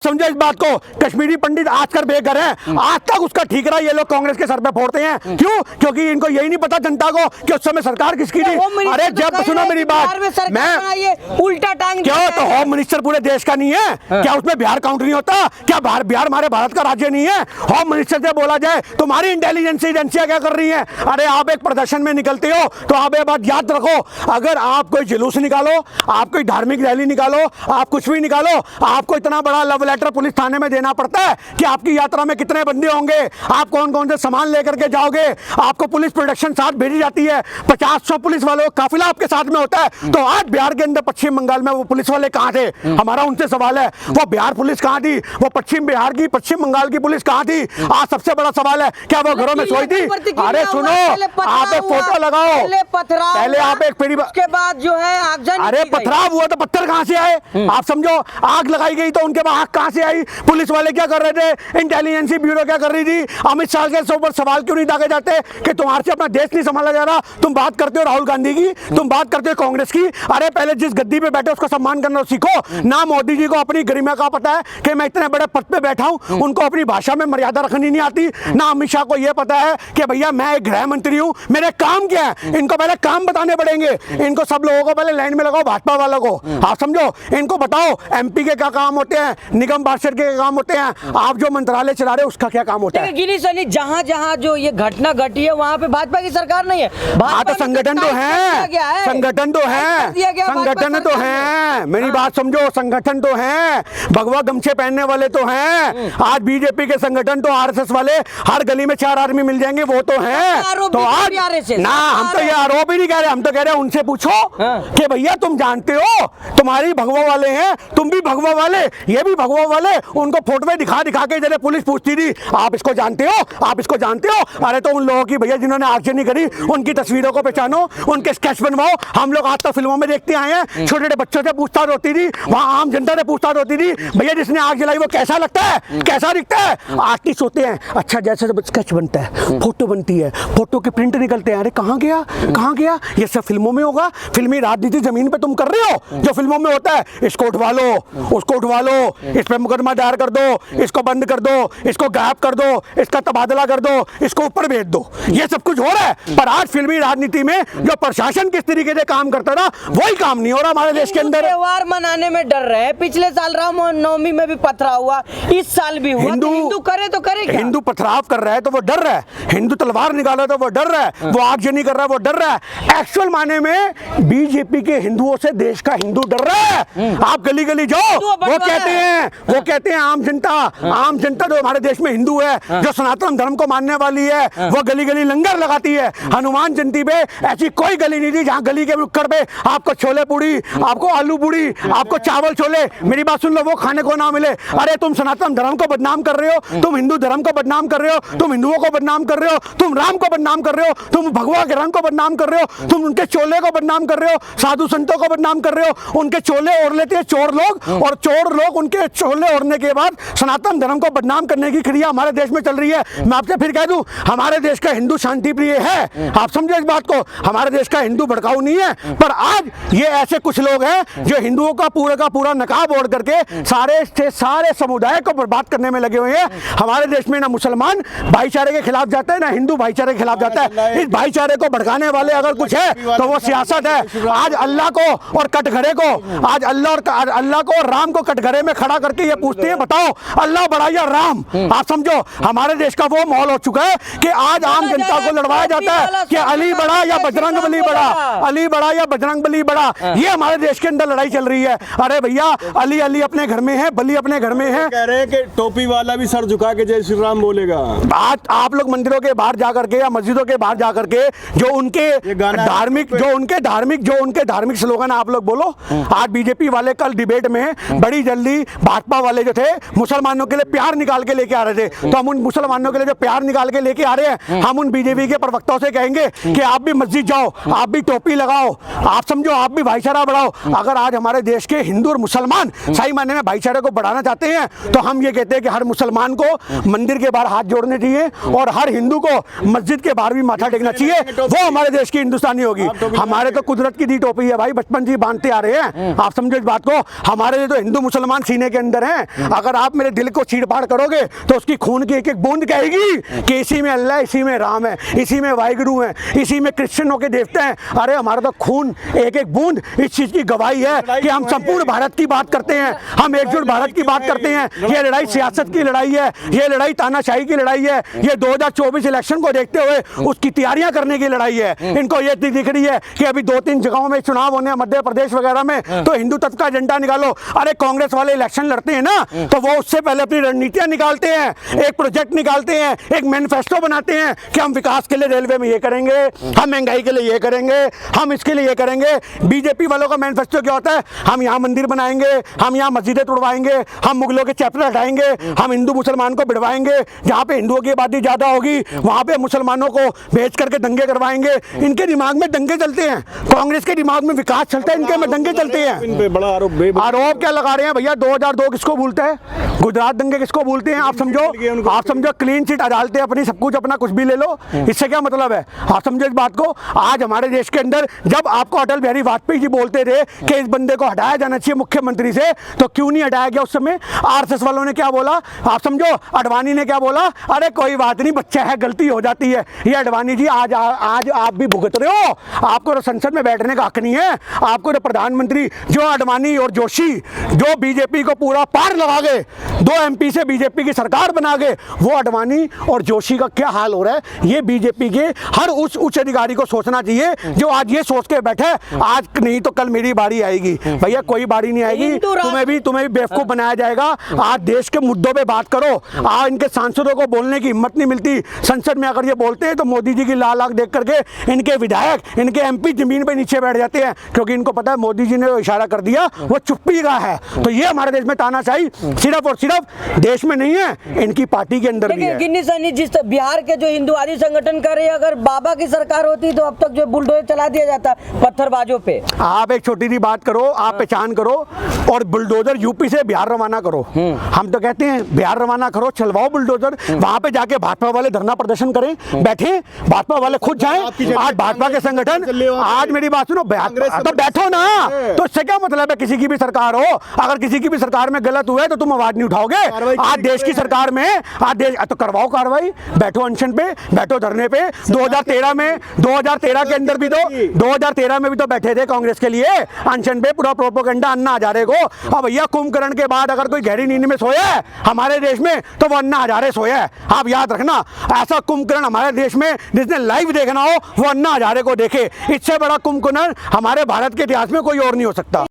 समझो इस बात को, कश्मीरी पंडित आज कर बेघर है, आज तक उसका ठीकरा ये लोग कांग्रेस के सर पे फोड़ते हैं। क्यों? क्योंकि इनको यही नहीं पता जनता को कि उस समय सरकार किसकी थी। अरे जब सुनो मेरी बात, मैं उल्टा टांग क्यों तो होम मिनिस्टर पूरे देश का नहीं है क्या? उसमें बिहार काउंटर नहीं होता क्या? बिहार हमारे भारत का राज्य नहीं है? होम मिनिस्टर से बोला जाए तुम्हारी इंटेलिजेंस एजेंसियां क्या कर रही है? अरे आप एक प्रदर्शन में निकलते हो तो आप ये बात याद रखो, अगर आप कोई जुलूस निकालो, आप कोई धार्मिक रैली निकालो, आप कुछ भी निकालो, आपको इतना बड़ा लव लेटर पुलिस थाने में देना पड़ता है कि आपकी यात्रा में कितने बंदे होंगे, आप कौन कौन से सामान लेकर के जाओगे, आपको पुलिस प्रोटेक्शन साथ भेजी जाती है, 50-100 पुलिस वालों का काफिला आपके साथ में होता है। तो आज बिहार के अंदर पश्चिम बंगाल में वो पुलिस वाले कहां थे? हमारा उनसे सवाल है, वो बिहार पुलिस कहां थी? वो पश्चिम बिहार की, पश्चिम बंगाल की पुलिस कहां थी? आज सबसे बड़ा सवाल है, क्या वो घरों में सोई थी? अरे सुनो, आप एक फोटो लगाओ, पहले आप एक पीढ़ी के बाद जो है आगजनी, अरे पथराव हुआ तो पत्थर कहां से आए? आप समझो, आग लगाई गई तो उनके बाद आग कहां से आई? पुलिस वाले क्या कर रहे थे? इंटेलिजेंस ब्यूरो क्या कर रही थी? अमित शाह के ऊपर सवाल क्यों नहीं दागे जाते कि तुम्हारे से अपना देश नहीं संभाला जा रहा? तुम बात करते हो राहुल गांधी की, तुम बात करते हो कांग्रेस की। अरे पहले जिस गद्दी पे बैठे उसका सम्मान करना सीखो ना। मोदी जी को अपनी गरिमा का पता है कि मैं इतने बड़े पद पे बैठा हूं, उनको अपनी भाषा में मर्यादा रखनी नहीं आती। ना अमित शाह को यह पता है कि भैया मैं एक गृह मंत्री हूं, मेरे काम क्या है, इनको पहले काम बताने पड़ेंगे। इनको सब लोगों को पहले लाइन में लगाओ, भाजपा वालों को आप समझो, इनको बताओ एमपी के क्या काम होते हैं, निगम पार्षद के काम होते हैं, आप जो मंत्रालय चला रहे हो उसका क्या काम होता है। गिरी सनी जहां जहां जो ये घटना घटी है वहां पे भाजपा की सरकार नहीं है। हाँ तो संगठन तो है, संगठन तो है, संगठन तो है, मेरी बात समझो, संगठन तो है, भगवा गमछे पहनने वाले तो हैं। आज बीजेपी के संगठन तो आरएसएस वाले हर गली में 4 आदमी मिल जाएंगे, वो तो है। तो आज ना हम तो ये आरोप ही नहीं कह रहे, हम तो कह रहे हैं उनसे पूछो कि भैया तुम जानते हो तुम्हारी भगवा वाले हैं, तुम भी भगवा वाले, ये भी भगवा वाले, उनको फोटो दिखा दिखा के जैसे पुलिस पूछती थी आप इसको जानते हो, आप इसको जानते हो? अरे तो उन लोगों की भैया जिन्होंने आगजनी करी उनकी तस्वीरों को पहचानो, उनके स्केच बनवाओ। हम लोग आज तक फिल्मों में देखते आए हैं, छोटे छोटे बच्चों से पूछताछ होती थी, वहां आम जनता से पूछताछ होती थी, भैया जिसने आग जलाई वो कैसा लगता है, कैसा दिखता है? आर्टिस्ट होते हैं, अच्छा जैसे स्केच बनता है, फोटो बनती है, फोटो के प्रिंट निकलते हैं, अरे कहाँ गया, कहाँ गया? ये सब फिल्मों में होगा, फिल्मी राजनीति जमीन पे तुम कर रहे हो जो फिल्मों में होता है। इसको उठवा लो, उसको उठवा लो, इस पे मुकदमा दायर कर दो, इसको बंद कर दो, इसको गायब कर दो, इसका तबादला कर दो, इसको ऊपर भेज दो, ये सब कुछ हो रहा है। पर आज फिल्मी राजनीति में जो प्रशासन किस तरीके से काम करता था वही काम नहीं हो रहा हमारे देश के अंदर। त्योहार मनाने में डर रहे हैं, पिछले साल रामनवमी में भी पथराव हुआ, इस साल भी हुआ। हिंदू करे तो करे क्या? हिंदू पथराव कर रहा है तो वो डर रहा है, हिंदू तलवार निकाला तो वो डर रहा है, वो आगजनी कर रहा है वो डर रहा है। एक्चुअल माने में बीजेपी के हिंदुओं से देश का हिंदू डर रहा है। आप गली गली जाओ, वो कहते हैं आम जनता जो हमारे देश में हिंदू है, जो सनातन धर्म को मानने वाली है, वो गली गली लंगर लगाती है। हनुमान जयंती पे ऐसी कोई गली नहीं थी जहां गली के नुक्कड़ पे आपको छोले पूड़ी, आपको आलू पूड़ी, आपको चावल छोले, मेरी बात सुन लो, वो खाने को ना मिले। अरे तुम सनातन धर्म को बदनाम कर रहे हो, तुम हिंदू धर्म को बदनाम कर रहे हो, तुम हिंदुओं को बदनाम कर रहे हो, तुम राम को बदनाम कर रहे हो, तुम भगवान के रंग को बदनाम कर रहे हो, तुम उनके चोले को बदनाम कर रहे हो, साधु संतों को बदनाम कर रहे हो। उनके चोले ओढ़ लेते हैं चोर लोग, और चोर लोग उनके चोले ओढ़ने के बाद सनातन धर्म को बदनाम करने की क्रिया हमारे देश में चल रही है। मैं आपसे फिर कह दूं, हमारे देश का हिंदू शांति प्रिय है, आप समझो इस बात को, हमारे देश का हिंदू भड़काऊ नहीं है। पर आज ये ऐसे कुछ लोग हैं जो हिंदुओं का पूरा नकाब ओढ़ करके सारे समुदाय को बर्बाद करने में लगे हुए हैं। हमारे देश में ना मुसलमान भाईचारे के खिलाफ जाता है, ना हिंदू भाईचारे के खिलाफ जाता है। इस भाईचारे को भड़काने वाले अगर कुछ है तो वो सियासत है। आज अल्लाह को और कटघरे को, आज अल्लाह को और राम को कटघरे में खड़ा करके ये पूछते हैं बताओ अल्लाह बड़ा या राम? आप समझो हमारे देश का वो माहौल हो चुका है कि आज आम जनता को लड़वाया जाता है कि अली बड़ा या बजरंग बली बड़ा, अली बड़ा या बजरंग बली बड़ा, ये हमारे देश के अंदर लड़ाई चल रही है। अरे भैया अली अपने घर में है, बली अपने घर में है। कह रहे हैं कि टोपी वाला भी सर झुका के जय श्री राम बोलेगा। आज आप लोग मंदिरों के बाहर जाकर के या मस्जिदों के बाहर जाकर के जो उनके धार्मिक स्लोगन आप लोग बोलो। आज बीजेपी वाले कल डिबेट में बड़ी जल्दी भाजपा वाले जो थे मुसलमानों के लिए प्यार निकाल के लेके आ रहे थे, तो हम उन मुसलमानों के लिए जो प्यार निकाल के लेके आ रहे हैं, हम उन बीजेपी के प्रवक्ताओं से कहेंगे कि आप भी मस्जिद जाओ, आप भी टोपी लगाओ, आप समझो आप भी भाईचारा बढ़ाओ। अगर आज हमारे देश के हिंदू और मुसलमान सही मायने में भाईचारे को बढ़ाना चाहते हैं तो हम ये कहते हैं कि हर मुसलमान को मंदिर के बाहर हाथ जोड़ने चाहिए और हर हिंदू को मस्जिद के बाहर भी माथा टेकना चाहिए। वो हमारे देश की हिंदुस्तानी होगी। हमारे तो कुदरत की दी टोपी है भाई, बचपन से बांधते आ रहे हैं, आप समझो इस बात को। हमारे लिए तो हिंदू मुसलमान सीने के अंदर हैं। अगर आप मेरे दिल को चीड़-फाड़ करोगे तो उसकी खून की एक एक बूंद कहेगी कि इसी में अल्लाह है, इसी में राम है, इसी में वाहिगुरु है, इसी में क्रिश्चियनों के देवता हैं। अरे हमारा तो खून एक एक बूंद इस चीज की गवाही है कि हम संपूर्ण भारत की बात करते हैं, हम एकजुट भारत की बात करते हैं। ये लड़ाई सियासत की लड़ाई है, ये लड़ाई तानाशाही की लड़ाई है, ये 2024 इलेक्शन को देखते हुए उसकी तैयारियां करने की लड़ाई है। इनको ये दिख रही है कि अभी 2-3 जगहों में चुनाव होने, मध्य प्रदेश वगैरह में, तो हिंदू तत्व का एजेंडा निकालो। अरे कांग्रेस वाले इलेक्शन लड़ते हैं ना, तो वो उससे पहले अपनी रणनीतियां निकालते हैं, एक प्रोजेक्ट निकालते हैं, एक मैनिफेस्टो बनाते हैं कि हम विकास के लिए रेलवे में ये करेंगे, हम महंगाई के लिए ये करेंगे, हम इसके लिए ये करेंगे। बीजेपी वालों का मैनिफेस्टो क्या होता है? हम यहाँ मंदिर बनाएंगे, हम यहाँ मस्जिदें तोड़वाएंगे, हम मुगलों के चैप्टर हटाएंगे, हम हिंदू मुसलमान को भिड़वाएंगे, जहाँ पे हिंदुओं की आबादी ज्यादा होगी वहां पे मुसलमानों को भेज करके दंगे करवाएंगे। इनके दिमाग में दंगे चलते हैं, कांग्रेस के दिमाग में विकास चलता है, इनके में दंगे चलते हैं। इन पे बड़ा आरोप आरोप क्या लगा रहे हैं भैया? 2002 किसको भूलते हैं? गुजरात दंगे किसको भूलते हैं? आप समझो क्लीन चिट अदालतें अपनी, सब कुछ अपना, कुछ भी ले लो, इससे क्या मतलब है? आप समझो इस बात को। आज हमारे देश के अंदर जब आपको अटल बिहारी वाजपेयी जी बोलते थे कि इस बंदे को हटाया जाना चाहिए मुख्यमंत्री से, तो क्यों नहीं हटाया गया उस समय? आरएसएस वालों ने क्या बोला? आप समझो अडवाणी ने क्या बोला? अरे कोई बात नहीं, बच्चा है, गलती हो जाती है। ये अडवाणी जी आज आप भी भुगत रहे हो, आपको तो संसद में बैठने का हक नहीं है। आपको तो प्रधानमंत्री जो अडवाणी और जोशी जो बीजेपी को पूरा पार लगा गए, 2 MP से बीजेपी की सरकार बना गए, वो अडवाणी और जोशी का क्या हाल हो रहा है? ये बीजेपी के हर उस उच्च अधिकारी को सोचना चाहिए जो आज ये सोच के बैठे आज नहीं तो कल मेरी बारी आएगी। भैया कोई बारी नहीं आएगी, तुम्हें भी बेवकूफ बनाया जाएगा। आज देश के मुद्दों पे बात करो। आज इनके सांसदों को बोलने की हिम्मत नहीं मिलती। संसद में अगर ये बोलते हैं तो मोदी जी की लाल आंख देख करके इनके विधायक, इनके MP जमीन पे नीचे बैठ जाते हैं, क्योंकि इनको पता है मोदी जी ने जो इशारा कर दिया वो चुप्पी का है। तो ये हमारे देश में तानाशाही सिर्फ और सिर्फ देश में नहीं है, इनकी पार्टी के अंदर भी है। गिन्नी सैनी जिस बिहार के जो हिंदुवादी संगठन कर रहे हैं, अगर बाबा की सरकार होती तो अब तक जो बुलडोजर चला दिया जाता पत्थरबाजों पे। आप एक छोटी सी बात करो, आप पहचान करो और बुलडोजर यूपी से बिहार रवाना करो। हम तो कहते हैं बिहार रवाना करो, चलवाओ बुलडोजर, वहां पे जाके भाजपा वाले धरना प्रदर्शन करें, बैठे भाजपा वाले खुद जाएं। आज भाजपा के संगठन, आज मेरी बात सुनो, तो बैठो ना। तो इससे क्या मतलब है? किसी की भी सरकार हो, अगर किसी की भी सरकार में गलत हुआ है तो तुम आवाज नहीं उठाओगे? आज देश की सरकार में आज देश तो करवाओ कार्रवाई, बैठो अनशन पे, बैठो धरने पे। 2013 के अंदर भी तो 2013 में भी तो बैठे थे कांग्रेस के लिए अनशन पे, पूरा प्रोपेगेंडा अन्ना हजारे को। अब भैया कुंभकर्ण के बाद अगर कोई गहरी नींद में सोया है हमारे देश में तो वो अन्ना हजारे सोया है। आप याद रखना, ऐसा कुंभकर्ण हमारे देश में जिसने लाइव देखना हो वो अन्ना हजारे को देखे। इससे बड़ा कुंभकर्ण हमारे भारत के इतिहास में कोई और नहीं हो सकता।